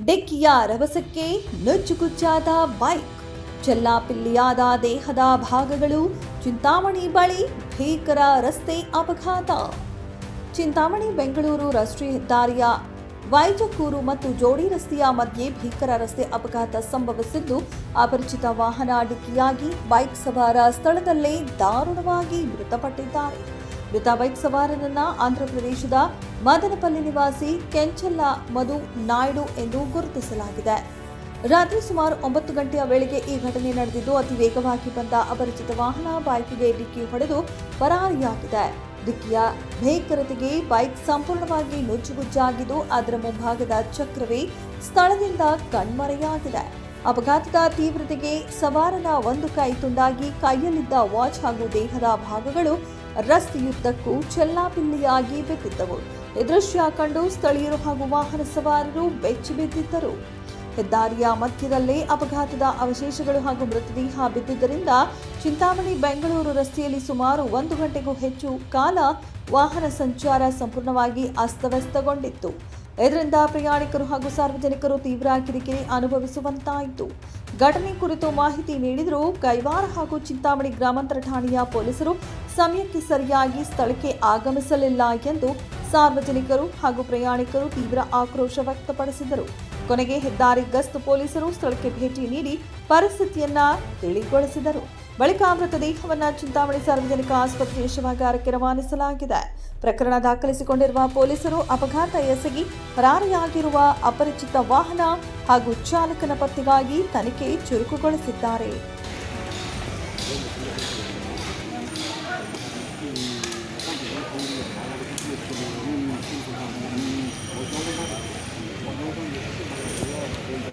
ಡಿಕ್ಕಿಯ ರಭಸಕ್ಕೆ ನುಜ್ಜುಗುಜ್ಜಾದ ಬೈಕ್, ಚೆಲ್ಲಾಪಿಲ್ಲಿಯಾದ ದೇಹದ ಭಾಗಗಳು. ಚಿಂತಾಮಣಿ ಬಳಿ ಭೀಕರ ರಸ್ತೆ ಅಪಘಾತ. ಚಿಂತಾಮಣಿ ಬೆಂಗಳೂರು ರಾಷ್ಟ್ರೀಯ ಹೆದ್ದಾರಿಯ ವೈಜಕೂರು ಮತ್ತು ಜೋಡಿ ರಸ್ತೆಯ ಮಧ್ಯೆ ಭೀಕರ ರಸ್ತೆ ಅಪಘಾತ ಸಂಭವಿಸಿದ್ದು, ಅಪರಿಚಿತ ವಾಹನ ಡಿಕ್ಕಿಯಾಗಿ ಬೈಕ್ ಸವಾರ ಸ್ಥಳದಲ್ಲೇ ದಾರುಣವಾಗಿ ಮೃತಪಟ್ಟಿದ್ದಾರೆ. ಮೃತ ಬೈಕ್ ಸವಾರನನ್ನ ಆಂಧ್ರಪ್ರದೇಶದ ಮದನಪಲ್ಲಿ ನಿವಾಸಿ ಕೆಂಚಲ್ಲ ಮಧು ನಾಯ್ಡು ಎಂದು ಗುರುತಿಸಲಾಗಿದೆ. ರಾತ್ರಿ ಸುಮಾರು 9 ಗಂಟೆಯ ವೇಳೆಗೆ ಈ ಘಟನೆ ನಡೆದಿದ್ದು, ಅತಿ ವೇಗವಾಗಿ ಬಂದ ಅಪರಿಚಿತ ವಾಹನ ಬೈಕ್ಗೆ ಡಿಕ್ಕಿ ಹೊಡೆದು ಪರಾರಿಯಾಗಿದೆ. ಡಿಕ್ಕಿಯ ಭೀಕರತೆಗೆ ಬೈಕ್ ಸಂಪೂರ್ಣವಾಗಿ ನುಜ್ಜುಗುಜ್ಜಾಗಿದ್ದು, ಅದರ ಮುಂಭಾಗದ ಚಕ್ರವೇ ಸ್ಥಳದಿಂದ ಕಣ್ಮರೆಯಾಗಿದೆ. ಅಪಘಾತದ ತೀವ್ರತೆಗೆ ಸವಾರನ ಒಂದು ಕೈ ತುಂಡಾಗಿ ಕೈಯಲ್ಲಿದ್ದ ವಾಚ್ ಹಾಗೂ ದೇಹದ ಭಾಗಗಳು ರಸ್ತೆಯುದ್ದಕ್ಕೂ ಚೆಲ್ಲಾಪಿಲ್ಲಿಯಾಗಿ ಬಿದ್ದಿದ್ದವು. ಈ ದೃಶ್ಯ ಕಂಡು ಸ್ಥಳೀಯರು ಹಾಗೂ ವಾಹನ ಸವಾರರು ಬೆಚ್ಚಿ ಬಿದ್ದಿದ್ದರು. ಹೆದ್ದಾರಿಯ ಮಧ್ಯದಲ್ಲೇ ಅಪಘಾತದ ಅವಶೇಷಗಳು ಹಾಗೂ ಮೃತದೇಹ ಬಿದ್ದಿದ್ದರಿಂದ ಚಿಂತಾಮಣಿ ಬೆಂಗಳೂರು ರಸ್ತೆಯಲ್ಲಿ ಸುಮಾರು 1 ಗಂಟೆಗೂ ಹೆಚ್ಚು ಕಾಲ ವಾಹನ ಸಂಚಾರ ಸಂಪೂರ್ಣವಾಗಿ ಅಸ್ತವ್ಯಸ್ತಗೊಂಡಿತ್ತು. ಇದರಿಂದ ಪ್ರಯಾಣಿಕರು ಹಾಗೂ ಸಾರ್ವಜನಿಕರು ತೀವ್ರ ಕಿರಿಕಿರಿ ಅನುಭವಿಸುವಂತಾಯಿತು. ಘಟನೆ ಕುರಿತು ಮಾಹಿತಿ ನೀಡಿದರೂ ಕೈವಾರ ಹಾಗೂ ಚಿಂತಾಮಣಿ ಗ್ರಾಮಾಂತರ ಠಾಣೆಯ ಪೊಲೀಸರು ಸಮಯಕ್ಕೆ ಸರಿಯಾಗಿ ಸ್ಥಳಕ್ಕೆ ಆಗಮಿಸಲಿಲ್ಲ ಎಂದು ಸಾರ್ವಜನಿಕರು ಹಾಗೂ ಪ್ರಯಾಣಿಕರು ತೀವ್ರ ಆಕ್ರೋಶ ವ್ಯಕ್ತಪಡಿಸಿದರು. ಕೊನೆಗೆ ಹೆದ್ದಾರಿ ಗಸ್ತು ಪೊಲೀಸರು ಸ್ಥಳಕ್ಕೆ ಭೇಟಿ ನೀಡಿ ಪರಿಸ್ಥಿತಿಯನ್ನ ತಿಳಿಗೊಳಿಸಿದರು. ಬಳಿಕ ಮೃತದೇಹವನ್ನು ಚಿಂತಾಮಣಿ ಸಾರ್ವಜನಿಕ ಆಸ್ಪತ್ರೆಯ ಶವಾಗಾರಕ್ಕೆ ರವಾನಿಸಲಾಗಿದೆ. ಪ್ರಕರಣ ದಾಖಲಿಸಿಕೊಂಡಿರುವ ಪೊಲೀಸರು ಅಪಘಾತ ಎಸಗಿ ಪರಾರಿಯಾಗಿರುವ ಅಪರಿಚಿತ ವಾಹನ ಹಾಗೂ ಚಾಲಕನ ಪತ್ತೆಗಾಗಿ ತನಿಖೆ ಚುರುಕುಗೊಳಿಸಿದ್ದಾರೆ.